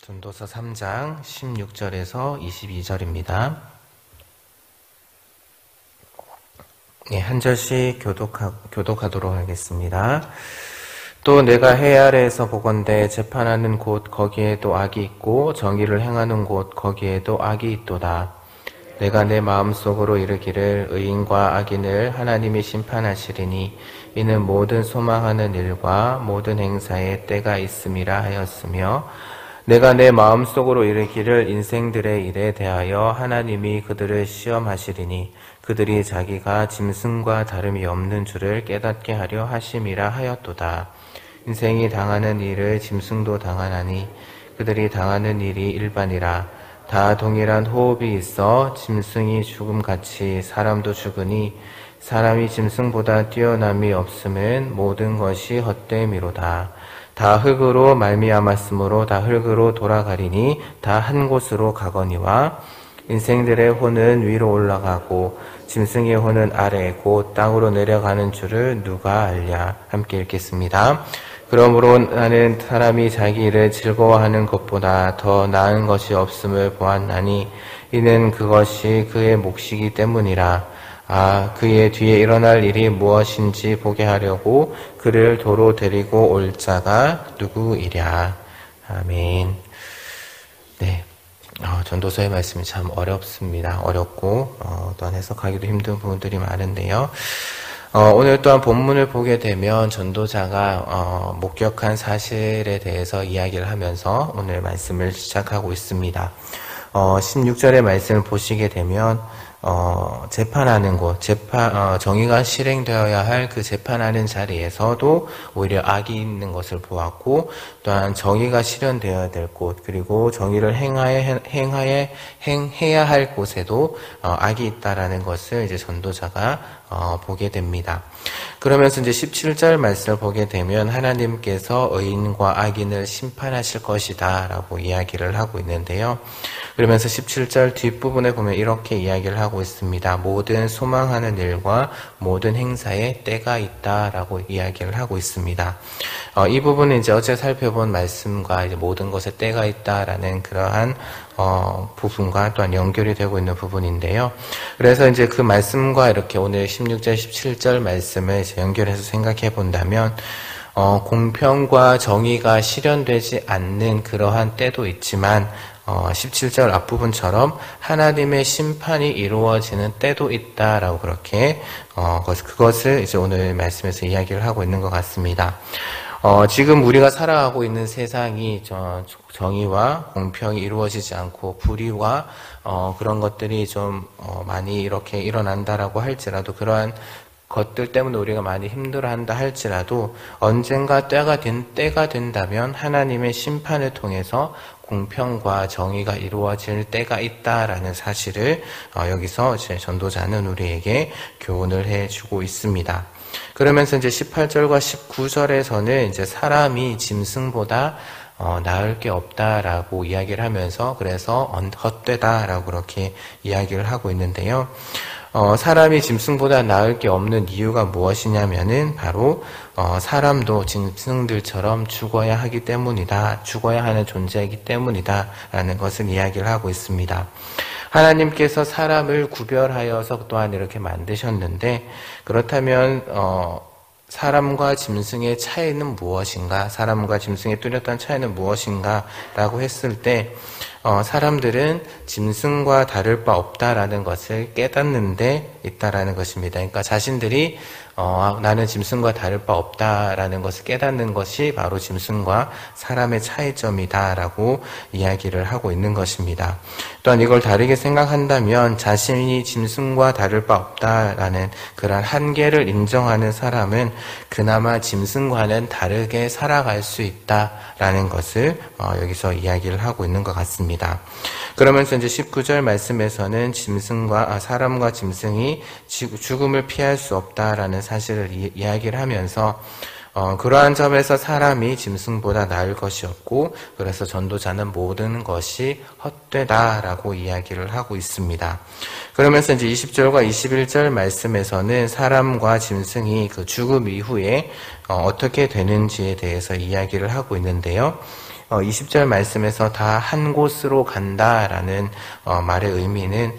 전도서 3장 16절에서 22절입니다. 네, 한 절씩 교독하도록 하겠습니다. 또 내가 해 아래에서 보건대 재판하는 곳 거기에도 악이 있고 정의를 행하는 곳 거기에도 악이 있도다. 내가 내 마음속으로 이르기를 의인과 악인을 하나님이 심판하시리니 이는 모든 소망하는 일과 모든 행사에 때가 있음이라 하였으며 내가 내 마음속으로 이르기를 인생들의 일에 대하여 하나님이 그들을 시험하시리니 그들이 자기가 짐승과 다름이 없는 줄을 깨닫게 하려 하심이라 하였도다. 인생이 당하는 일을 짐승도 당하나니 그들이 당하는 일이 일반이라. 다 동일한 호흡이 있어 짐승이 죽음같이 사람도 죽으니 사람이 짐승보다 뛰어남이 없음은 모든 것이 헛됨이로다. 다 흙으로 말미암았으므로 다 흙으로 돌아가리니 다 한 곳으로 가거니와 인생들의 혼은 위로 올라가고 짐승의 혼은 아래 곧 땅으로 내려가는 줄을 누가 알랴. 함께 읽겠습니다. 그러므로 나는 사람이 자기 일을 즐거워하는 것보다 더 나은 것이 없음을 보았나니 이는 그것이 그의 몫이기 때문이라. 그의 뒤에 일어날 일이 무엇인지 보게 하려고 그를 도로 데리고 올 자가 누구이랴. 아멘. 네. 전도서의 말씀이 참 어렵습니다. 어렵고, 또한 해석하기도 힘든 부분들이 많은데요. 오늘 또한 본문을 보게 되면 전도자가 목격한 사실에 대해서 이야기를 하면서 오늘 말씀을 시작하고 있습니다. 16절의 말씀을 보시게 되면 재판하는 곳, 정의가 실행되어야 할 그 재판하는 자리에서도 오히려 악이 있는 것을 보았고, 또한 정의가 실현되어야 될 곳, 그리고 정의를 행해야 할 곳에도 악이 있다라는 것을 이제 전도자가 보게 됩니다. 그러면서 이제 17절 말씀을 보게 되면 하나님께서 의인과 악인을 심판하실 것이다 라고 이야기를 하고 있는데요. 그러면서 17절 뒷부분에 보면 이렇게 이야기를 하고 있습니다. 모든 소망하는 일과 모든 행사에 때가 있다라고 이야기를 하고 있습니다. 이 부분은 이제 어제 살펴본 말씀과 이제 모든 것에 때가 있다라는 그러한 부분과 또한 연결이 되고 있는 부분인데요. 그래서 이제 그 말씀과 이렇게 오늘 16절, 17절 말씀을 이제 연결해서 생각해 본다면 공평과 정의가 실현되지 않는 그러한 때도 있지만 17절 앞부분처럼 하나님의 심판이 이루어지는 때도 있다라고 그렇게 그것을 이제 오늘 말씀에서 이야기를 하고 있는 것 같습니다. 지금 우리가 살아가고 있는 세상이 정의와 공평이 이루어지지 않고 불의와 그런 것들이 좀 많이 이렇게 일어난다라고 할지라도 그러한 것들 때문에 우리가 많이 힘들어한다 할지라도 언젠가 때가 된다면 하나님의 심판을 통해서 공평과 정의가 이루어질 때가 있다라는 사실을 여기서 제 전도자는 우리에게 교훈을 해주고 있습니다. 그러면서 이제 18절과 19절에서는 이제 사람이 짐승보다 나을 게 없다라고 이야기를 하면서 그래서 헛되다라고 그렇게 이야기를 하고 있는데요. 사람이 짐승보다 나을 게 없는 이유가 무엇이냐면은 바로 사람도 짐승들처럼 죽어야 하기 때문이다. 죽어야 하는 존재이기 때문이다. 라는 것을 이야기를 하고 있습니다. 하나님께서 사람을 구별하여서 또한 이렇게 만드셨는데 그렇다면 사람과 짐승의 차이는 무엇인가? 사람과 짐승의 뚜렷한 차이는 무엇인가? 라고 했을 때 사람들은 짐승과 다를 바 없다라는 것을 깨닫는데 있다라는 것입니다. 그러니까 자신들이 나는 짐승과 다를 바 없다라는 것을 깨닫는 것이 바로 짐승과 사람의 차이점이다라고 이야기를 하고 있는 것입니다. 또한 이걸 다르게 생각한다면 자신이 짐승과 다를 바 없다라는 그러한 한계를 인정하는 사람은 그나마 짐승과는 다르게 살아갈 수 있다라는 것을 여기서 이야기를 하고 있는 것 같습니다. 그러면서 이제 19절 말씀에서는 사람과 짐승이 죽음을 피할 수 없다라는 사실을 이야기를 하면서 그러한 점에서 사람이 짐승보다 나을 것이 없고 그래서 전도자는 모든 것이 헛되다라고 이야기를 하고 있습니다. 그러면서 이제 20절과 21절 말씀에서는 사람과 짐승이 그 죽음 이후에 어떻게 되는지에 대해서 이야기를 하고 있는데요. 20절 말씀에서 다 한 곳으로 간다라는 말의 의미는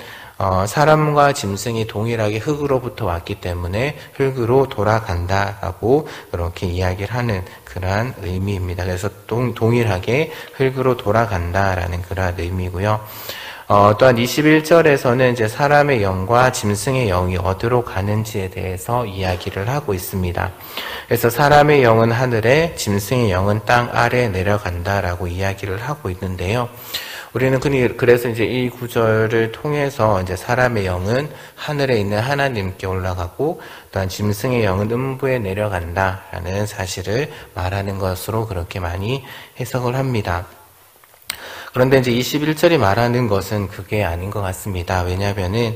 사람과 짐승이 동일하게 흙으로부터 왔기 때문에 흙으로 돌아간다라고 그렇게 이야기를 하는 그러한 의미입니다. 그래서 동일하게 흙으로 돌아간다라는 그러한 의미고요. 또한 21절에서는 이제 사람의 영과 짐승의 영이 어디로 가는지에 대해서 이야기를 하고 있습니다. 그래서 사람의 영은 하늘에, 짐승의 영은 땅 아래에 내려간다라고 이야기를 하고 있는데요. 우리는 그래서 이제 이 구절을 통해서 이제 사람의 영은 하늘에 있는 하나님께 올라가고 또한 짐승의 영은 음부에 내려간다라는 사실을 말하는 것으로 그렇게 많이 해석을 합니다. 그런데 이제 21절이 말하는 것은 그게 아닌 것 같습니다. 왜냐하면은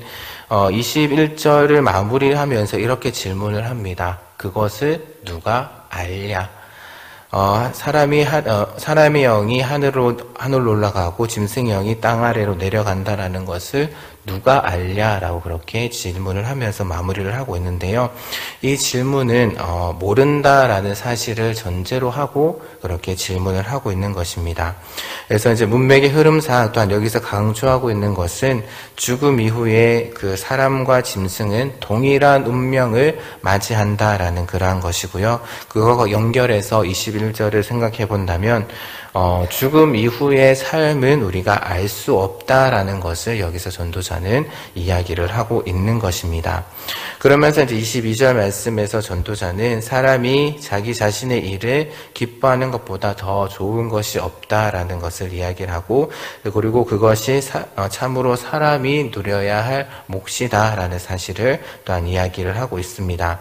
21절을 마무리하면서 이렇게 질문을 합니다. 그것을 누가 알랴? 사람의 영이 하늘로 올라가고 짐승의 영이 땅 아래로 내려간다라는 것을 누가 알냐라고 그렇게 질문을 하면서 마무리를 하고 있는데요. 이 질문은 모른다라는 사실을 전제로 하고 그렇게 질문을 하고 있는 것입니다. 그래서 이제 문맥의 흐름상 또한 여기서 강조하고 있는 것은 죽음 이후에 그 사람과 짐승은 동일한 운명을 맞이한다라는 그러한 것이고요. 그거와 연결해서 21절을 생각해 본다면 죽음 이후의 삶은 우리가 알 수 없다라는 것을 여기서 전도자는 이야기를 하고 있는 것입니다. 그러면서 이제 22절 말씀에서 전도자는 사람이 자기 자신의 일을 기뻐하는 것보다 더 좋은 것이 없다라는 것을 이야기를 하고, 그리고 그것이 참으로 사람이 누려야 할 몫이다라는 사실을 또한 이야기를 하고 있습니다.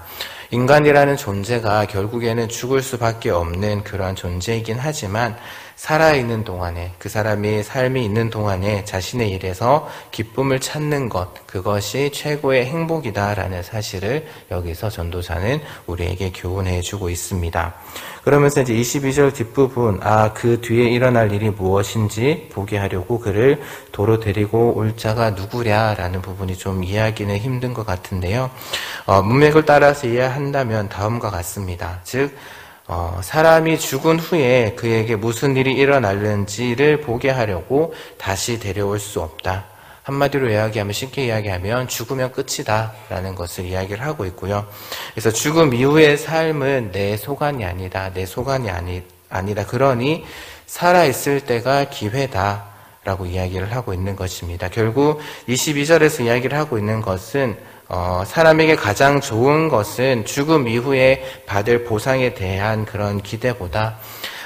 인간이라는 존재가 결국에는 죽을 수밖에 없는 그러한 존재이긴 하지만 살아있는 동안에, 그 사람이 삶이 있는 동안에 자신의 일에서 기쁨을 찾는 것, 그것이 최고의 행복이다라는 사실을 여기서 전도자는 우리에게 교훈해 주고 있습니다. 그러면서 이제 22절 뒷부분, 그 뒤에 일어날 일이 무엇인지 보게 하려고 그를 도로 데리고 올 자가 누구랴라는 부분이 좀 이해하기는 힘든 것 같은데요. 문맥을 따라서 이해한다면 다음과 같습니다. 즉, 사람이 죽은 후에 그에게 무슨 일이 일어날는지를 보게 하려고 다시 데려올 수 없다. 한마디로 이야기하면, 쉽게 이야기하면 죽으면 끝이다 라는 것을 이야기를 하고 있고요. 그래서 죽음 이후의 삶은 내 소관이 아니다. 내 소관이 아니다. 그러니 살아있을 때가 기회다 라고 이야기를 하고 있는 것입니다. 결국 22절에서 이야기를 하고 있는 것은 사람에게 가장 좋은 것은 죽음 이후에 받을 보상에 대한 그런 기대보다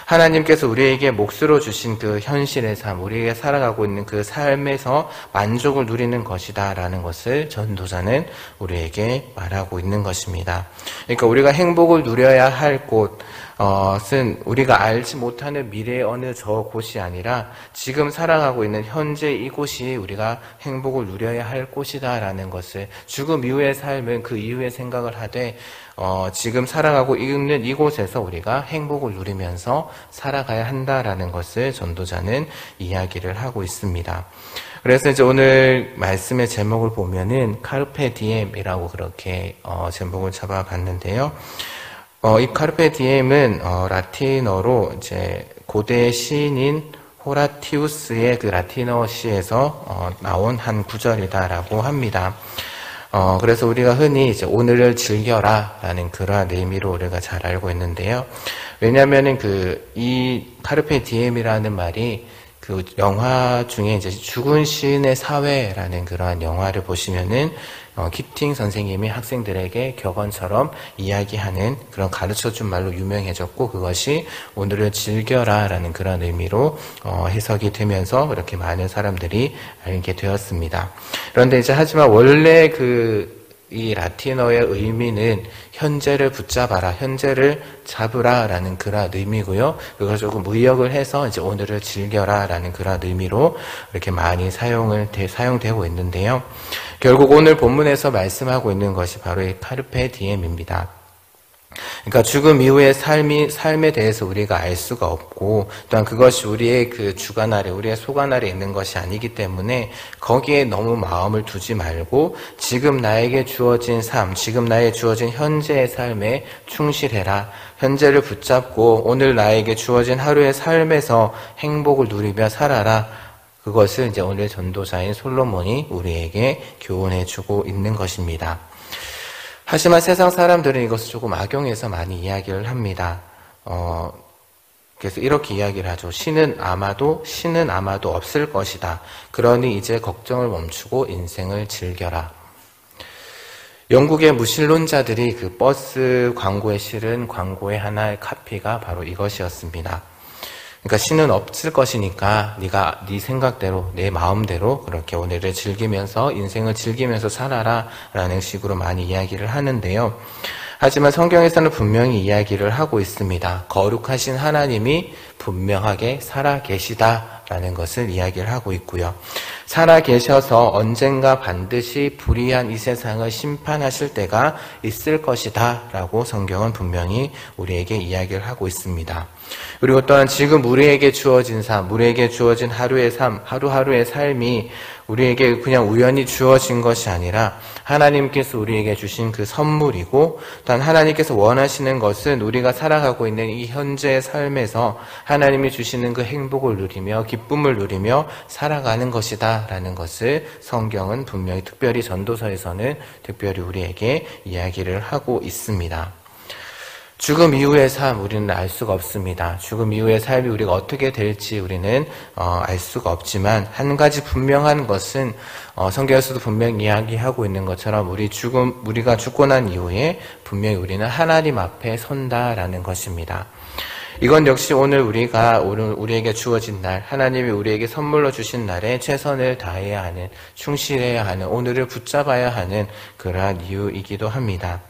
하나님께서 우리에게 몫으로 주신 그 현실의 삶, 우리에게 살아가고 있는 그 삶에서 만족을 누리는 것이다라는 것을 전도자는 우리에게 말하고 있는 것입니다. 그러니까 우리가 행복을 누려야 할 곳은 우리가 알지 못하는 미래의 어느 저 곳이 아니라 지금 살아가고 있는 현재 이곳이 우리가 행복을 누려야 할 곳이다라는 것을, 죽음 이후의 삶은 그 이후의 생각을 하되 지금 살아가고 있는 이곳에서 우리가 행복을 누리면서 살아가야 한다라는 것을 전도자는 이야기를 하고 있습니다. 그래서 이제 오늘 말씀의 제목을 보면은 카르페 디엠이라고 그렇게 제목을 잡아봤는데요. 이 카르페 디엠은 라틴어로 이제 고대 시인인 호라티우스의 그 라틴어 시에서 나온 한 구절이다라고 합니다. 그래서 우리가 흔히 이제 오늘을 즐겨라 라는 그러한 의미로 우리가 잘 알고 있는데요. 왜냐면은 이 카르페 디엠이라는 말이 그 영화 중에 이제 죽은 시인의 사회라는 그러한 영화를 보시면은 키팅 선생님이 학생들에게 격언처럼 이야기하는 그런 가르쳐준 말로 유명해졌고, 그것이 오늘을 즐겨라 라는 그런 의미로 해석이 되면서 이렇게 많은 사람들이 알게 되었습니다. 그런데 이제 하지만 원래 이 라틴어의 의미는 현재를 붙잡아라, 현재를 잡으라 라는 그런 의미고요. 그걸 조금 의역을 해서 이제 오늘을 즐겨라 라는 그런 의미로 이렇게 많이 사용되고 있는데요. 결국 오늘 본문에서 말씀하고 있는 것이 바로 이 카르페 디엠입니다. 그러니까 죽음 이후의 삶에 대해서 우리가 알 수가 없고, 또한 그것이 우리의 그 주관 아래, 우리의 소관 아래 있는 것이 아니기 때문에 거기에 너무 마음을 두지 말고 지금 나에게 주어진 삶, 지금 나에게 주어진 현재의 삶에 충실해라. 현재를 붙잡고 오늘 나에게 주어진 하루의 삶에서 행복을 누리며 살아라. 그것을 이제 오늘 전도자인 솔로몬이 우리에게 교훈해주고 있는 것입니다. 하지만 세상 사람들은 이것을 조금 악용해서 많이 이야기를 합니다. 그래서 이렇게 이야기를 하죠. 신은 아마도 없을 것이다. 그러니 이제 걱정을 멈추고 인생을 즐겨라. 영국의 무신론자들이 그 버스 광고에 실은 광고의 하나의 카피가 바로 이것이었습니다. 그러니까 신은 없을 것이니까 네가 네 생각대로, 내 마음대로 그렇게 오늘을 즐기면서 인생을 즐기면서 살아라 라는 식으로 많이 이야기를 하는데요. 하지만 성경에서는 분명히 이야기를 하고 있습니다. 거룩하신 하나님이 분명하게 살아계시다라는 것을 이야기를 하고 있고요. 살아계셔서 언젠가 반드시 불의한 이 세상을 심판하실 때가 있을 것이다 라고 성경은 분명히 우리에게 이야기를 하고 있습니다. 그리고 또한 지금 우리에게 주어진 삶, 우리에게 주어진 하루의 삶, 하루하루의 삶이 우리에게 그냥 우연히 주어진 것이 아니라 하나님께서 우리에게 주신 그 선물이고, 또한 하나님께서 원하시는 것은 우리가 살아가고 있는 이 현재의 삶에서 하나님이 주시는 그 행복을 누리며 기쁨을 누리며 살아가는 것이다 라는 것을 성경은 분명히 특별히 전도서에서는 특별히 우리에게 이야기를 하고 있습니다. 죽음 이후의 삶 우리는 알 수가 없습니다. 죽음 이후의 삶이 우리가 어떻게 될지 우리는 알 수가 없지만 한 가지 분명한 것은 성경에서도 분명히 이야기하고 있는 것처럼 우리가 죽고 난 이후에 분명히 우리는 하나님 앞에 선다라는 것입니다. 이건 역시 오늘 우리에게 주어진 날, 하나님이 우리에게 선물로 주신 날에 최선을 다해야 하는, 충실해야 하는, 오늘을 붙잡아야 하는 그러한 이유이기도 합니다.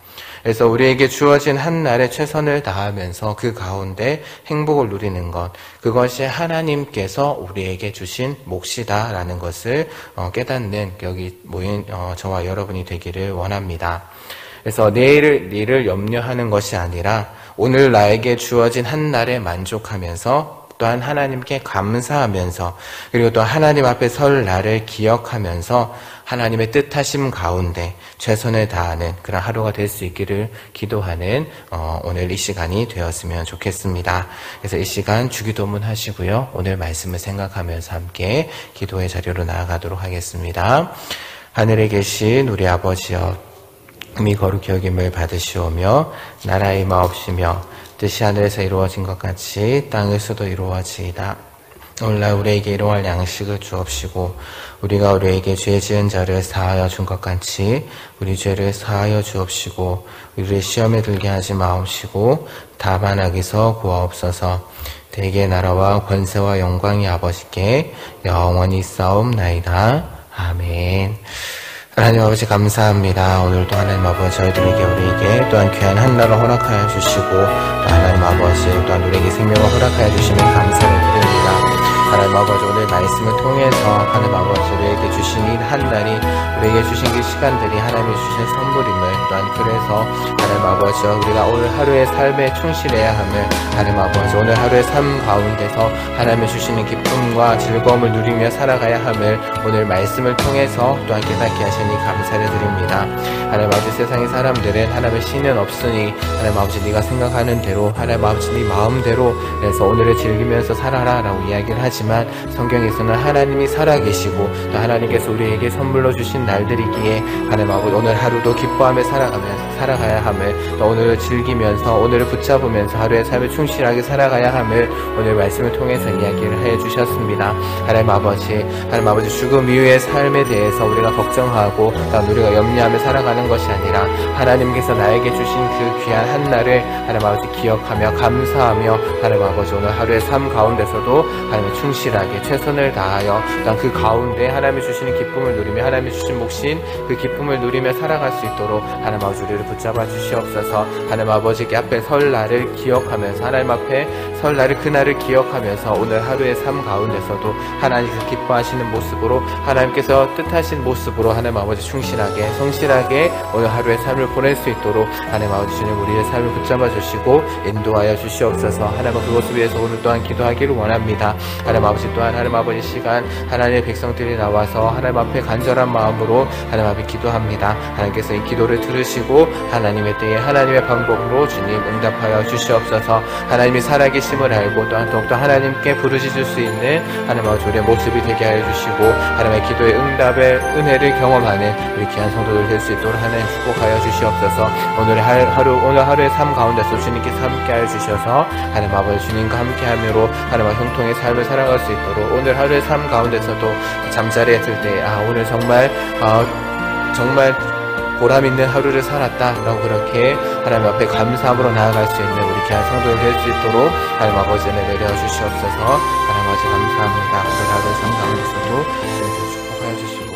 그래서 우리에게 주어진 한 날에 최선을 다하면서 그 가운데 행복을 누리는 것, 그것이 하나님께서 우리에게 주신 몫이다라는 것을 깨닫는 여기 모인 저와 여러분이 되기를 원합니다. 그래서 내일을 염려하는 것이 아니라 오늘 나에게 주어진 한 날에 만족하면서 또한 하나님께 감사하면서, 그리고 또 하나님 앞에 설 날을 기억하면서 하나님의 뜻하심 가운데 최선을 다하는 그런 하루가 될 수 있기를 기도하는 오늘 이 시간이 되었으면 좋겠습니다. 그래서 이 시간 주기도문 하시고요. 오늘 말씀을 생각하면서 함께 기도의 자리로 나아가도록 하겠습니다. 하늘에 계신 우리 아버지여, 이미 거룩히 여김을 받으시오며 나라의 마옵시며 뜻이 하늘에서 이루어진 것 같이 땅에서도 이루어지이다. 오늘날 우리에게 일용할 양식을 주옵시고 우리가 우리에게 죄 지은 자를 사하여 준 것 같이 우리 죄를 사하여 주옵시고 우리를 시험에 들게 하지 마옵시고 다만 악에서 구하옵소서. 대개 나라와 권세와 영광이 아버지께 영원히 싸움나이다. 아멘. 하나님 아버지 감사합니다. 오늘도 하나님 아버지 저희들에게 우리에게 또한 귀한 한 날을 허락하여 주시고 또 하나님 아버지 또한 우리에게 생명을 허락하여 주시면 감사를 드립니다. 하나님 아버지 오늘 말씀을 통해서 하나님 아버지 우리에게 주신 이 한 날이 우리에게 주신 그 시간들이 하나님이 주신 선물임을, 또한 그래서 하나님 아버지 우리가 오늘 하루의 삶에 충실해야 함을, 하나님 아버지 오늘 하루의 삶 가운데서 하나님이 주시는 기쁨과 즐거움을 누리며 살아가야 함을 오늘 말씀을 통해서 또한 깨닫게 하시니 감사를 드립니다. 하나님 아버지 세상의 사람들은 하나님의 신은 없으니 하나님 아버지 네가 생각하는 대로 하나님 아버지 네 마음대로 해서 오늘을 즐기면서 살아라 라고 이야기를 하지만 성경에서는 하나님이 살아계시고 또 하나님께서 우리에게 선물로 주신 날들이기에 하나님 아버지 오늘 하루도 기뻐하며 살아가야 함을, 또 오늘을 즐기면서 오늘을 붙잡으면서 하루의 삶을 충실하게 살아가야 함을 오늘 말씀을 통해서 이야기를 해 주셨습니다. 하나님 아버지 죽음 이후의 삶에 대해서 우리가 걱정하고 또 우리가 염려하며 살아가는 것이 아니라 하나님께서 나에게 주신 그 귀한 한 날을 하나님 아버지 기억하며 감사하며 하나님 아버지 오늘 하루의 삶 가운데서도 하나님의 충실한 성실하게 최선을 다하여 또한 그 가운데 하나님이 주시는 기쁨을 누리며 하나님이 주신 몫인 그 기쁨을 누리며 살아갈 수 있도록 하나님 아버지 우리를 붙잡아 주시옵소서. 하나님 아버지 앞에 설날을 기억하면서 하나님 앞에 설날을 그날을 기억하면서 오늘 하루의 삶 가운데서도 하나님께서 기뻐하시는 모습으로 하나님께서 뜻하신 모습으로 하나님 아버지 충실하게 성실하게 오늘 하루의 삶을 보낼 수 있도록 하나님 아버지 주님 우리의 삶을 붙잡아 주시고 인도하여 주시옵소서. 하나님 그것을 위해서 오늘 또한 기도하기를 원합니다. 하나님 아버지 또한 하나님 아버지 시간 하나님의 백성들이 나와서 하나님 앞에 간절한 마음으로 하나님 앞에 기도합니다. 하나님께서 이 기도를 들으시고 하나님의 때에 하나님의 방법으로 주님 응답하여 주시옵소서. 하나님이 살아계심을 알고 또한 더욱더 하나님께 부르짖을 수 있는 하나님 아버지 우리의 모습이 되게 하여 주시고 하나님의 기도의 응답의 은혜를 경험하는 우리 귀한 성도들 될 수 있도록 하나님 축복하여 주시옵소서. 오늘 하루의 삶 가운데서 주님께서 함께하여 주셔서 하나님 아버지 주님과 함께함으로 하나님 형통의 삶을 살아갈 수 있도록 오늘 하루의 삶 가운데서도 잠자리에 들 때 오늘 정말 보람 있는 하루를 살았다라고 그렇게 하나님 앞에 감사함으로 나아갈 수 있는 우리 귀한 성도들 될 수 있도록 하나님 아버지 은혜 내려 주시옵소서. 하나님 아버지 감사합니다. 오늘 하루의 삶 가운데서도 주님께서 축복하여 주시고